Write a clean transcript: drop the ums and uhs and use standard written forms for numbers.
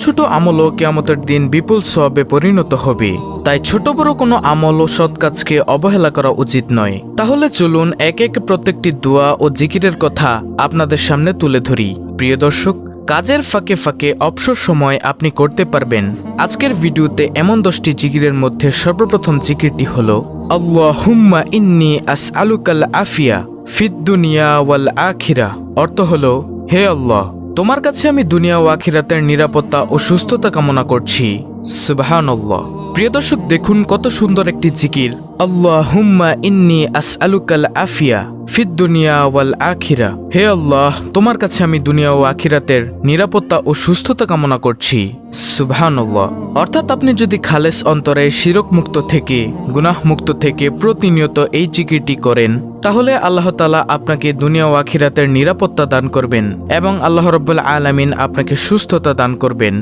ছোট আমলও কিয়ামতের দিন বিপুল সওয়াবে পরিণত হবে। তাই ছোট বড় কোনো আমল ও সৎ কাজকে অবহেলা করা উচিত নয়। তাহলে চলুন একে একে প্রত্যেকটি দোয়া ও জিকিরের কথা আপনাদের সামনে তুলে ধরি। প্রিয় দর্শক, কাজের ফাঁকে ফাঁকে অবসর সময় আপনি করতে পারবেন আজকের ভিডিওতে এমন 10টি জিকিরের মধ্যে সর্বপ্রথম জিকিরটি হলো আল্লাহুম্মা ইন্নী আসআলুকাল আফিয়া ফিদ দুনিয়া ওয়াল আখিরা। অর্থ হলো, হে আল্লাহ, তোমার কাছে আমি দুনিয়া ও আখিরাতের নিরাপত্তা ও সুস্থতা কামনা করছি। সুবহানাল্লাহ। প্রিয় দর্শক, দেখুন কত সুন্দর একটি জিকির, আল্লাহুম্মা ইন্নী আসআলুকাল আফিয়া ফিদ দুনিয়া ওয়াল আখিরা। হে আল্লাহ, তোমার কাছে আমি দুনিয়া ও আখিরাতের নিরাপত্তা ও সুস্থতা কামনা করছি। সুবহানাল্লাহ। অর্থাৎ আপনি যদি খালেস অন্তরে শিরক মুক্ত থেকে, গুনাহ মুক্ত থেকে প্রতিনিয়ত এই জিকিরটি করেন, তাহলে আল্লাহ তাআলা আপনাকে দুনিয়া ও আখিরাতের নিরাপত্তা দান করবেন এবং আল্লাহ রাব্বুল আলামিন আপনাকে সুস্থতা দান করবেন।